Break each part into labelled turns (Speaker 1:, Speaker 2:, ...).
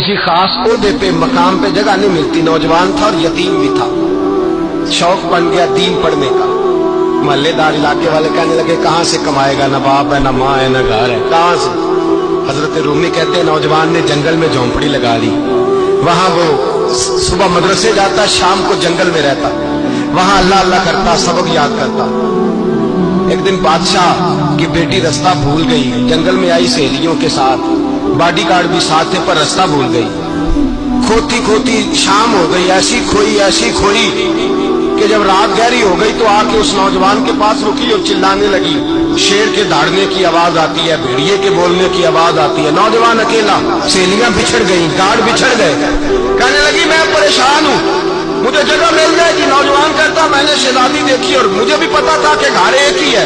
Speaker 1: किसी खास ओहदे पे मकाम पे जगह नहीं मिलती। नौजवान था और यतीम भी था। शौक बन गया दीन पढ़ने का। मोहल्लेदार इलाके वाले कहने लगे कहाँ से कमाएगा, ना बाप है, ना माँ है, ना घर है, कहाँ से। हजरत रूमी कहते हैं नौजवान ने जंगल में झोंपड़ी लगा ली। वहां वो सुबह मदरसे जाता, शाम को जंगल में रहता, वहां अल्लाह अल्लाह करता, सबक याद करता। एक दिन बादशाह की बेटी रास्ता भूल गई, जंगल में आई सहेलियों के साथ, बॉडीगार्ड भी साथ थे, पर रास्ता भूल गई। खोती खोती शाम हो गई, ऐसी खोई कि जब रात गहरी हो गई तो आके उस नौजवान के पास रुकी और चिल्लाने लगी। शेर के दहाड़ने की आवाज आती है, भेड़िए के बोलने की आवाज आती है। नौजवान अकेला, सहेलियां बिछड़ गई, गार्ड बिछड़ गए। कहने लगी मैं परेशान हूँ, मुझे जगह मिल जाएगी। नौजवान कहता मैंने शहजादी देखी और मुझे भी पता था कि घर एक ही है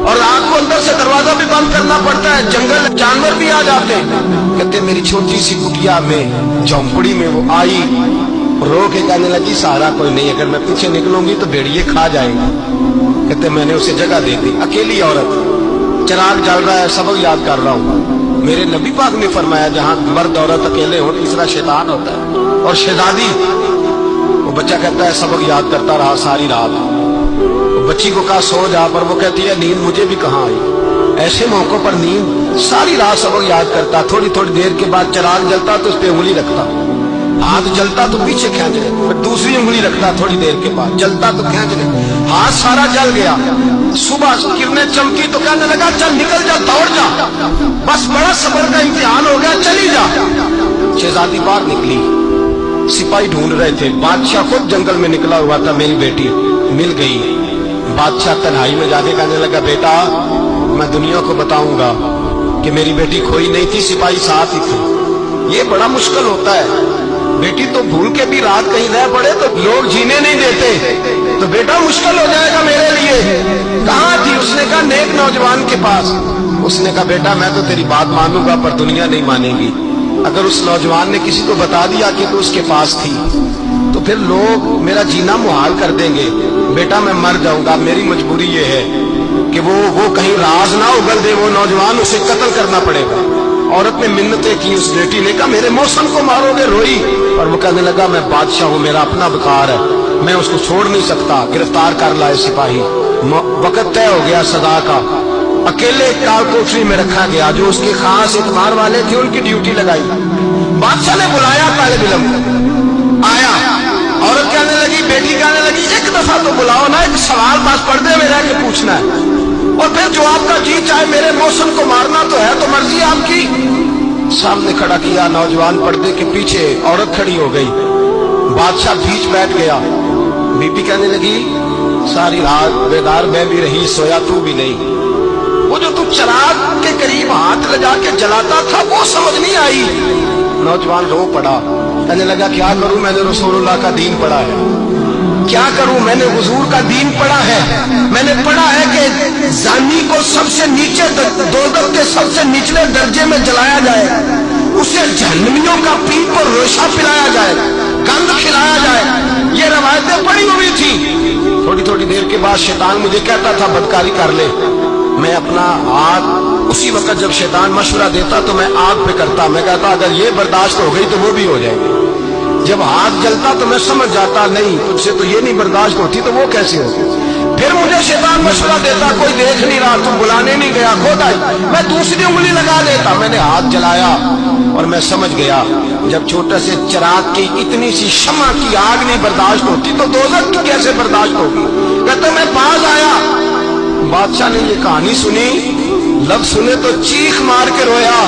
Speaker 1: और रात को अंदर से दरवाजा भी बंद करना पड़ता है, जंगल जानवर भी आ जाते हैं। कहते मेरी छोटी सी कुटिया में झोंपड़ी में वो आई, रो के कहने लगी सहारा कोई नहीं, अगर मैं पीछे निकलूंगी तो भेड़िए खा जाएंगे। कहते मैंने उसे जगह दे दी। अकेली औरत, चिराग जल रहा है, सबक याद कर रहा हूँ। मेरे नबी पाक ने फरमाया जहां मर्द औरत अकेले हो तीसरा शैतान होता है। और शहजादी, वो बच्चा कहता है सबक याद करता रहा सारी रात। वो बच्ची को कहा सो जा, पर वो कहती है नींद मुझे भी कहाँ आई। ऐसे मौकों पर नींद, सारी रात सबक याद करता। थोड़ी थोड़ी देर के बाद चिराग जलता तो उस पर उंगली रखता, हाथ जलता तो पीछे खींच ले, फिर दूसरी उंगली रखता, थोड़ी देर के बाद जलता तो खींच ले, हाथ सारा जल गया। सुबह किरणें चमकी तो कहने लगा चल निकल जा, दौड़ जा, बस बड़ा सब्र का इम्तिहान हो गया, चली जा। शहजादी बाहर निकली, सिपाही ढूंढ रहे थे। बादशाह खुद जंगल में निकला हुआ था, मेरी बेटी मिल गई। बादशाह तन्हाई में जाके कहने लगा बेटा मैं दुनिया को बताऊंगा कि मेरी बेटी खोई नहीं थी, सिपाही साथ ही थे। ये बड़ा मुश्किल होता है, बेटी तो भूल के भी रात कहीं रह पड़े तो लोग जीने नहीं देते, तो बेटा मुश्किल हो जाएगा मेरे लिए। कहाँ थी? उसने कहा नेक नौजवान के पास। उसने कहा बेटा मैं तो तेरी बात मानूंगा पर दुनिया नहीं मानेगी। अगर उस नौजवान ने किसी को बता दिया कि तू उसके पास थी तो फिर लोग मेरा जीना मुहाल कर देंगे। बेटा मैं मर जाऊंगा, मेरी मजबूरी ये है कि वो कहीं राज ना उगल दे वो नौजवान, उसे कत्ल करना पड़ेगा। औरत ने मिन्नतें की, उस बेटी ने कहा मेरे मौसम को मारोगे, रोई। और वो कहने लगा मैं बादशाह हूँ, मेरा अपना वकार है, मैं उसको छोड़ नहीं सकता। गिरफ्तार कर लाए सिपाही। वक्त तय हो गया सजा का। अकेले काल कोठरी में रखा गया, जो उसके खास इतबार वाले थे उनकी ड्यूटी लगाई। बादशाह ने बुलाया तालिब इल्म, आया। औरत कहने लगी, बेटी कहने लगी एक दफा तो बुलाओ ना, एक सवाल पास पर्दे में रह के पूछना है और फिर जो आपका जी चाहे मेरे मौसम को मारना तो है, तो मर्जी आपकी। सामने खड़ा किया नौजवान, पर्दे के पीछे औरत खड़ी हो गई। बादशाह बीच बैठ गया। बीबी कहने लगी सारी रात बेदार मैं भी रही, सोया तू भी नहीं। वो जो तू चिराग के करीब हाथ लगा के जलाता था वो समझ नहीं आई। नौजवान रो पड़ा, कहने लगा क्या करूं, मैंने रसूलुल्लाह का दीन पढ़ा है, क्या करूं, मैंने हुजूर का दीन पढ़ा है। मैंने पढ़ा है कि जानी को सबसे नीचे दोज़ख के सबसे निचले दर्जे में जलाया जाए, उसे जहन्नमियों का पीठ पर रोशा पिलाया जाए, गंद खिलाया जाए। ये रवायतें पड़ी हुई थी। थोड़ी थोड़ी देर के बाद शैतान मुझे कहता था बदकारी कर ले। मैं अपना हाथ उसी वक्त जब शैतान मशवरा देता तो मैं आग पे करता। मैं कहता अगर ये बर्दाश्त हो गई तो वो भी हो जाएगी। जब हाथ जलता तो मैं समझ जाता नहीं तुझसे तो ये नहीं बर्दाश्त होती तो वो कैसे होगी। फिर मुझे शैतान मशवरा देता कोई देख नहीं रहा, तू बुलाने नहीं गया, खुद आई। मैं दूसरी उंगली लगा देता। मैंने हाथ जलाया और मैं समझ गया जब छोटे से चिराग की इतनी सी शमा की आग नहीं बर्दाश्त होती तो दोज़ख की कैसे बर्दाश्त होगी। कहते मैं पास आया, बादशाह ने ये कहानी सुनी, लफ्ज सुने तो चीख मार के रोया।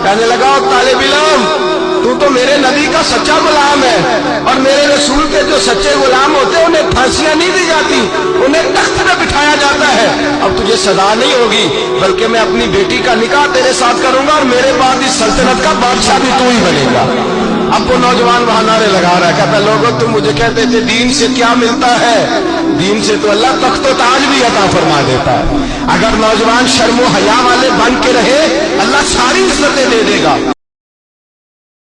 Speaker 1: कहने लगा तालिब इल्म तू तो मेरे नबी का सच्चा गुलाम है और मेरे रसूल के जो सच्चे गुलाम होते हैं उन्हें फांसियां नहीं दी जाती, उन्हें तख्त पे बिठाया जाता है। अब तुझे सजा नहीं होगी बल्कि मैं अपनी बेटी का निकाह तेरे साथ करूंगा और मेरे बाद इस सल्तनत का बादशाह भी तू ही बनेगा। अब वो नौजवान वहां नारे लगा रहा है, कहता लोगों तुम मुझे कहते थे दीन से क्या मिलता है, दीन से तो अल्लाह तख्त ताज भी अता फरमा देता है। अगर नौजवान शर्मो हया वाले बन के रहे अल्लाह सारी इज्जतें दे देगा।